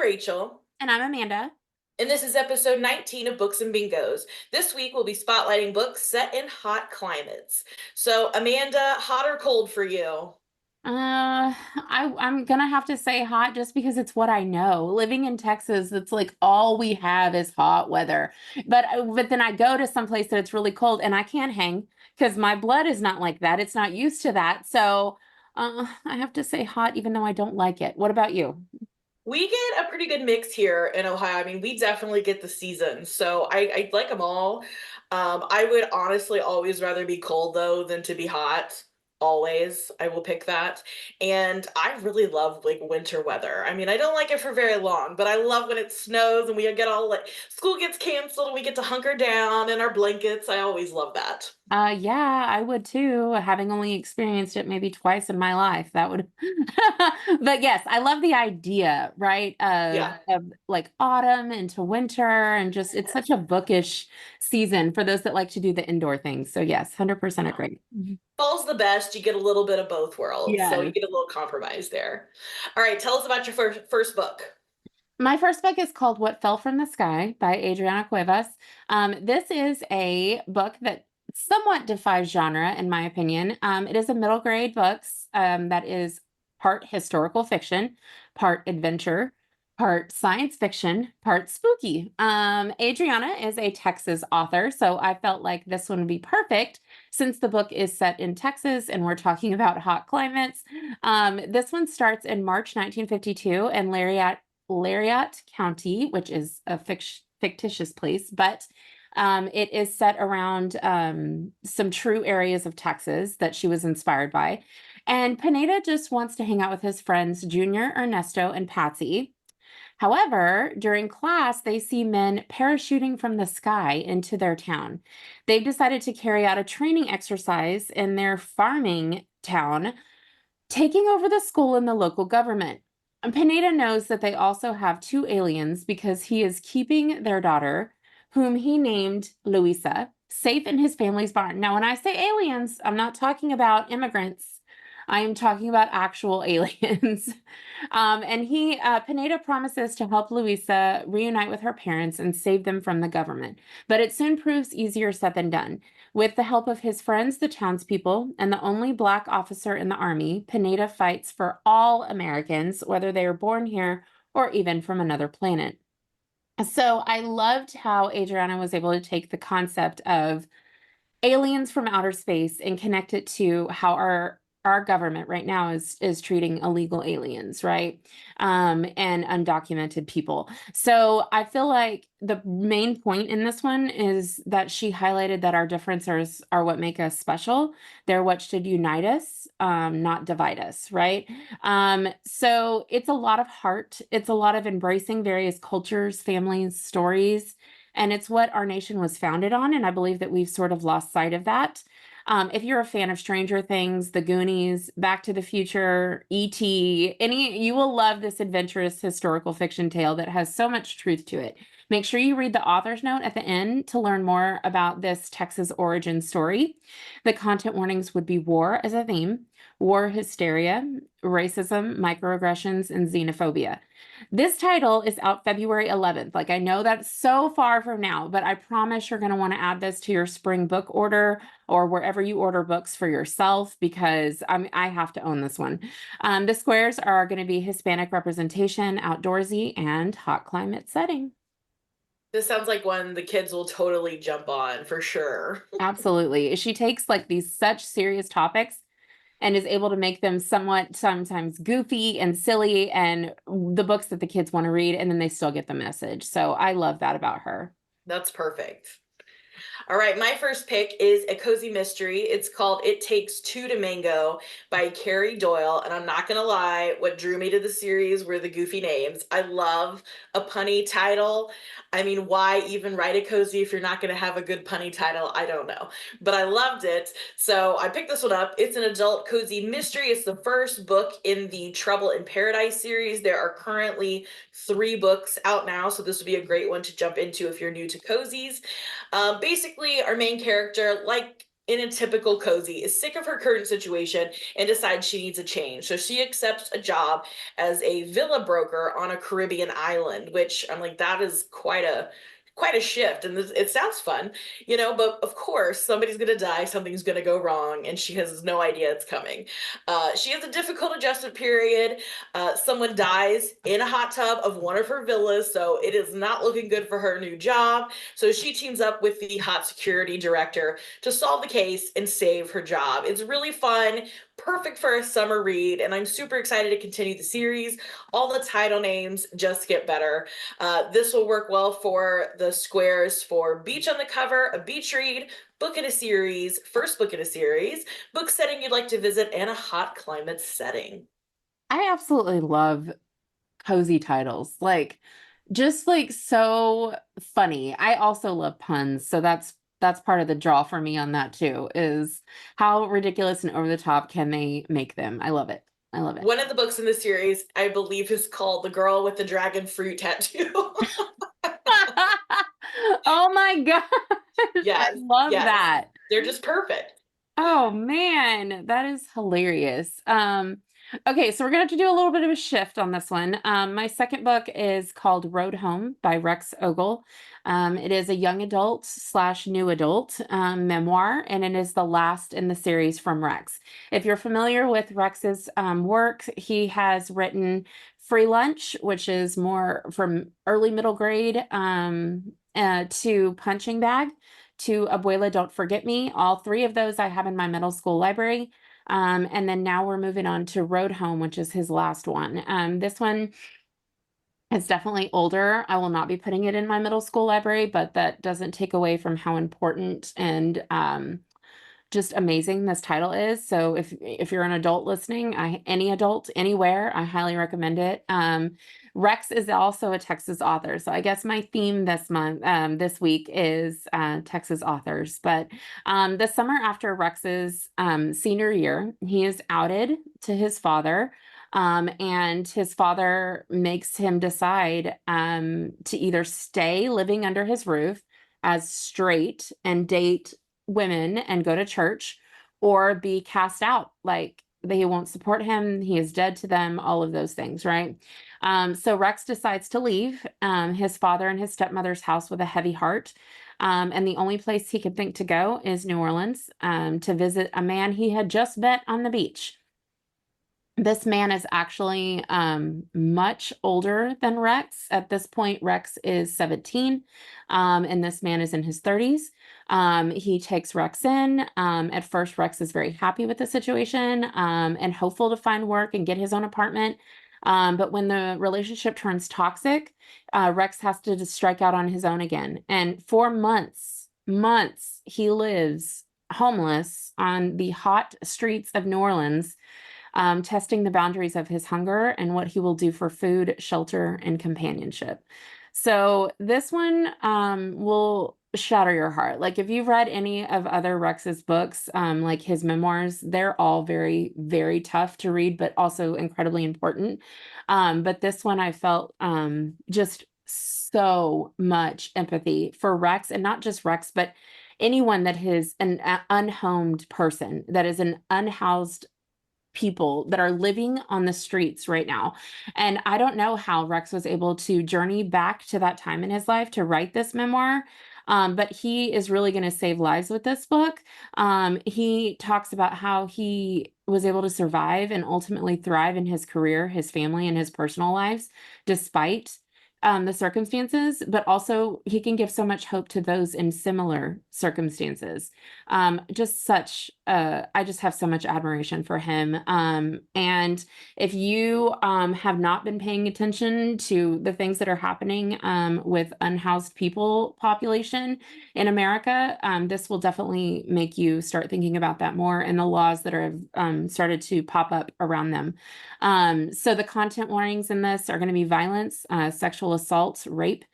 Rachel. And I'm Amanda. And this is episode 19 of Books and Bingos. This week we'll be spotlighting books set in hot climates. So, Amanda, hot or cold for you? I'm gonna have to say hot just because it's what I know. Living in Texas, it's like all we have is hot weather. But then I go to some place that it's really cold and I can't hang because my blood is not like that. It's not used to that. So I have to say hot even though I don't like it. What about you? We get a pretty good mix here in Ohio. I mean, we definitely get the seasons, so I like them all. I would honestly always rather be cold though than to be hot. Always, I will pick that. And I really love like winter weather. I mean, I don't like it for very long, but I love when it snows and we get all like school gets canceled and we get to hunker down in our blankets. I always love that. Yeah, I would too, having only experienced it maybe twice in my life. That would, but yes, I love the idea, right? Yeah. Of like autumn into winter and just it's such a bookish season for those that like to do the indoor things. So yes, 100% agree. Fall's the best. You get a little bit of both worlds, so you Yes. get a little compromise there. All right, tell us about your first book. My first book is called What Fell from the Sky by Adrianna Cuevas. This is a book that somewhat defies genre, in my opinion. It is a middle grade book that is part historical fiction, part adventure, part science fiction, part spooky. Adrianna is a Texas author, so I felt like this one would be perfect since the book is set in Texas and we're talking about hot climates. This one starts in March 1952 in Lariat County, which is a fictitious place, but it is set around some true areas of Texas that she was inspired by. And Pineda just wants to hang out with his friends, Junior, Ernesto, and Patsy. However, during class, they see men parachuting from the sky into their town. They've decided to carry out a training exercise in their farming town, taking over the school and the local government. And Pineda knows that they also have two aliens because he is keeping their daughter, whom he named Louisa, safe in his family's barn. Now, when I say aliens, I'm not talking about immigrants. I am talking about actual aliens. Pineda promises to help Louisa reunite with her parents and save them from the government. But it soon proves easier said than done. With the help of his friends, the townspeople, and the only Black officer in the army, Pineda fights for all Americans, whether they are born here or even from another planet. So I loved how Adriana was able to take the concept of aliens from outer space and connect it to how our government right now is treating illegal aliens, right? And undocumented people. So I feel like the main point in this one is that she highlighted that our differences are what make us special. They're what should unite us, not divide us, right? So it's a lot of heart. It's a lot of embracing various cultures, families, stories, and it's what our nation was founded on. And I believe that we've sort of lost sight of that. If you're a fan of Stranger Things, The Goonies, Back to the Future, E.T., you will love this adventurous historical fiction tale that has so much truth to it. Make sure you read the author's note at the end to learn more about this Texas origin story. The content warnings would be war as a theme, war hysteria, racism, microaggressions, and xenophobia. This title is out February 11th. Like, I know that's so far from now, but I promise you're going to want to add this to your spring book order or wherever you order books for yourself because I have to own this one. The squares are going to be Hispanic representation, outdoorsy, and hot climate setting. This sounds like one the kids will totally jump on for sure. Absolutely. She takes like these such serious topics and is able to make them somewhat sometimes goofy and silly and the books that the kids want to read, and then they still get the message. So I love that about her. That's perfect. All right, my first pick is a cozy mystery. It's called It Takes Two to Mango by Carrie Doyle. And I'm not going to lie, what drew me to the series were the goofy names. I love a punny title. I mean, why even write a cozy if you're not going to have a good punny title? I don't know. But I loved it. So I picked this one up. It's an adult cozy mystery. It's the first book in the Trouble in Paradise series. There are currently 3 books out now. So this would be a great one to jump into if you're new to cozies. Basically, our main character, like in a typical cozy, is sick of her current situation and decides she needs a change. So she accepts a job as a villa broker on a Caribbean island, which I'm like, that is quite a shift, and it sounds fun, but of course somebody's going to die, something's going to go wrong, and she has no idea it's coming. She has a difficult adjustment period. Someone dies in a hot tub of one of her villas, so it is not looking good for her new job. So she teams up with the hot security director to solve the case and save her job. It's really fun, perfect for a summer read, and I'm super excited to continue the series. All the title names just get better. This will work well for the squares for beach on the cover, a beach read, book in a series, first book in a series, book setting you'd like to visit, and a hot climate setting. I absolutely love cozy titles. Like, just like so funny. I also love puns, so that's part of the draw for me on that too, is how ridiculous and over the top can they make them. I love it. I love it. One of the books in the series, I believe, is called The Girl with the Dragon Fruit Tattoo. Oh my gosh. I Yes, love yes. that. They're just perfect. Oh man, that is hilarious. Okay, so we're gonna have to do a little bit of a shift on this one. My second book is called Road Home by Rex Ogle. It is a young adult slash new adult memoir, and it is the last in the series from Rex. If you're familiar with Rex's work, he has written Free Lunch, which is more from early middle grade to Punching Bag to Abuela Don't Forget Me. All three of those I have in my middle school library. And then now we're moving on to Road Home, which is his last one. This one is definitely older. I will not be putting it in my middle school library, but that doesn't take away from how important and just amazing this title is. So if you're an adult listening, any adult anywhere, I highly recommend it. Rex is also a Texas author, so I guess my theme this week is Texas authors. But the summer after Rex's senior year, he is outed to his father. And his father makes him decide to either stay living under his roof as straight and date women and go to church, or be cast out. Like, they won't support him, he is dead to them, all of those things, right? So Rex decides to leave his father and his stepmother's house with a heavy heart. And the only place he could think to go is New Orleans to visit a man he had just met on the beach. This man is actually much older than Rex. At this point, Rex is 17, and this man is in his 30s. He takes Rex in. At first, Rex is very happy with the situation and hopeful to find work and get his own apartment. But when the relationship turns toxic, Rex has to just strike out on his own again. And for months, he lives homeless on the hot streets of New Orleans, testing the boundaries of his hunger and what he will do for food, shelter, and companionship. So this one will shatter your heart. Like, if you've read any of other Rex's books, like his memoirs, they're all very, very tough to read, but also incredibly important. But this one I felt just so much empathy for Rex, and not just Rex, but anyone that is an unhomed person, that is an unhoused people that are living on the streets right now. And I don't know how Rex was able to journey back to that time in his life to write this memoir. But he is really going to save lives with this book. He talks about how he was able to survive and ultimately thrive in his career, his family, and his personal lives, despite the circumstances, but also he can give so much hope to those in similar circumstances. I just have so much admiration for him. And if you have not been paying attention to the things that are happening with unhoused people population in America, this will definitely make you start thinking about that more, and the laws that are started to pop up around them. So the content warnings in this are going to be violence, sexual assault, rape,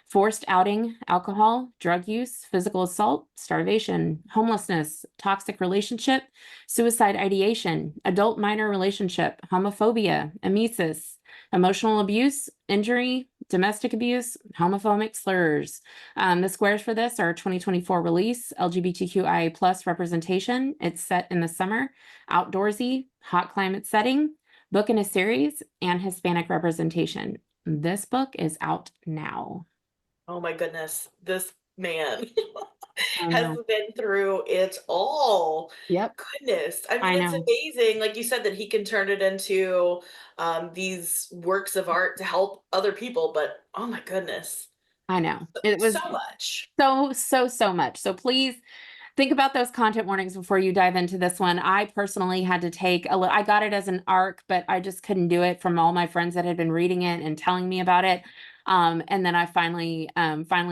forced outing, alcohol, drug use, physical assault, starvation, homelessness, toxic relationship, suicide ideation, adult minor relationship, homophobia, emesis, emotional abuse, injury, domestic abuse, homophobic slurs. The squares for this are 2024 release, LGBTQIA plus representation. It's set in the summer, outdoorsy, hot climate setting, book in a series, and Hispanic representation. This book is out now. Oh my goodness, this man I has know. been through it all. Yep. Goodness. I mean, I it's know. amazing, like you said, that he can turn it into these works of art to help other people, but oh my goodness, I know. It so was much. so much. So please think about those content warnings before you dive into this one. I personally had to take I got it as an arc, but I just couldn't do it from all my friends that had been reading it and telling me about it. And then I finally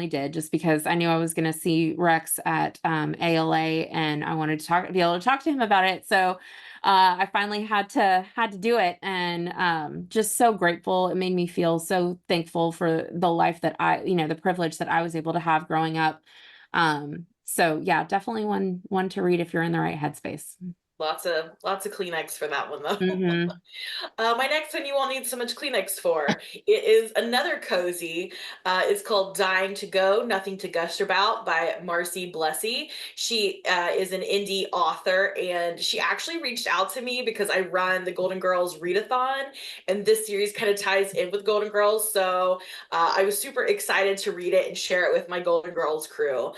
did, just because I knew I was going to see Rex at ALA, and I wanted to be able to talk to him about it. So I finally had to do it, and just so grateful. It made me feel so thankful for the life that the privilege that I was able to have growing up. So yeah, definitely one to read if you're in the right headspace. Lots of Kleenex for that one though. Mm-hmm. My next one you won't need so much Kleenex for. It is another cozy. It's called Dying to Go, Nothing to Gush About by Marcy Blesy. She is an indie author, and she actually reached out to me because I run the Golden Girls readathon, and this series kind of ties in with Golden Girls. So I was super excited to read it and share it with my Golden Girls crew.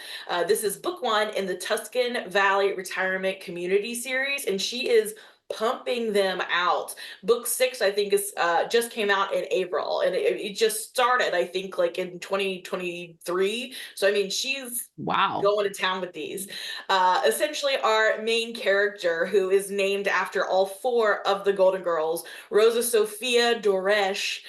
This is book one in the Tuscan Valley Retirement Community series, and she is pumping them out. Book six, I think, is just came out in April, and it just started, I think, like in 2023. So I mean, she's Wow. going to town with these. Essentially, our main character, who is named after all four of the Golden Girls, Rosa Sophia Doresh,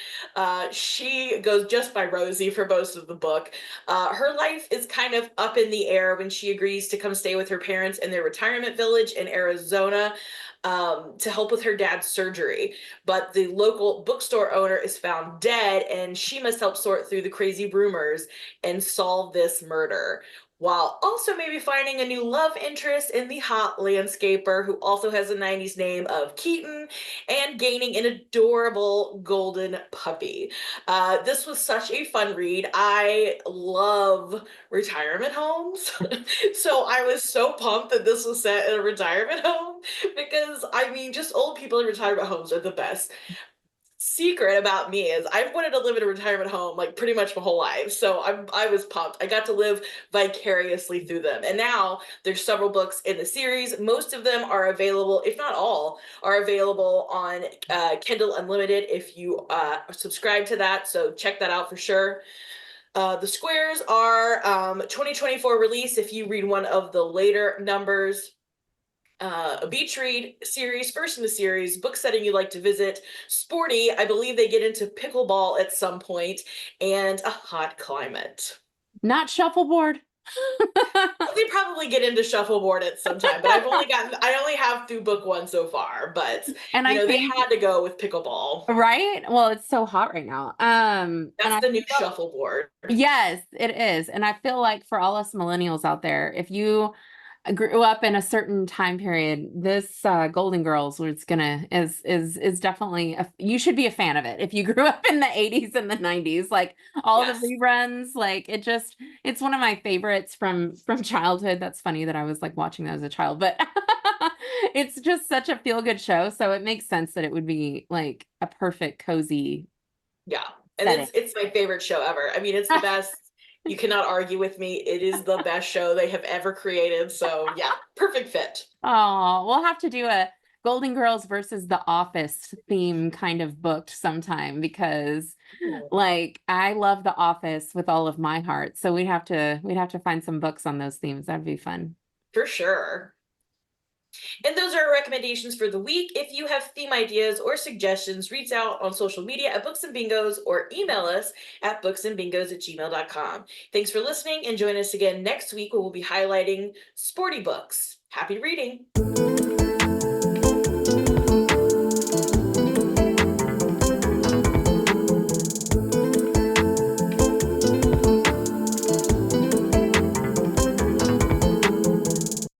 she goes just by Rosie for most of the book. Her life is kind of up in the air when she agrees to come stay with her parents in their retirement village in Arizona, to help with her dad's surgery. But the local bookstore owner is found dead, and she must help sort through the crazy rumors and solve this murder, while also maybe finding a new love interest in the hot landscaper who also has a 90s name of Keaton, and gaining an adorable golden puppy. This was such a fun read. I love retirement homes. So I was so pumped that this was set in a retirement home, because I mean, just old people in retirement homes are the best. Secret about me is I've wanted to live in a retirement home like pretty much my whole life. So I was pumped. I got to live vicariously through them. And now there's several books in the series. Most of them are available, if not all, are available on Kindle Unlimited if you subscribe to that. So check that out for sure. The squares are 2024 release if you read one of the later numbers. A beach read series, first in the series, book setting you like to visit, sporty, I believe they get into pickleball at some point, and a hot climate. Not shuffleboard. They probably get into shuffleboard at some time, but I only have through book one so far, but And I they think, had to go with pickleball. right? Well, it's so hot right now. And That's I the new feel, shuffleboard. yes, it is. And I feel like for all us millennials out there, if you grew up in a certain time period, this Golden Girls was gonna is definitely you should be a fan of it if you grew up in the 80s and the 90s. Like all the Yes. reruns, like it's one of my favorites from childhood. That's funny that I was like watching that as a child, but it's just such a feel-good show. So it makes sense that it would be like a perfect cozy Yeah. And setting. it's my favorite show ever. I mean, it's the best. You cannot argue with me. It is the best show they have ever created. So yeah, perfect fit. Oh, we'll have to do a Golden Girls versus The Office theme kind of booked sometime, because Ooh, like I love The Office with all of my heart. So we'd have to find some books on those themes. That'd be fun. for sure. And those are our recommendations for the week. If you have theme ideas or suggestions, reach out on social media at Books and Bingos or email us at booksandbingos@gmail.com. Thanks for listening, and join us again next week where we'll be highlighting sporty books. Happy reading.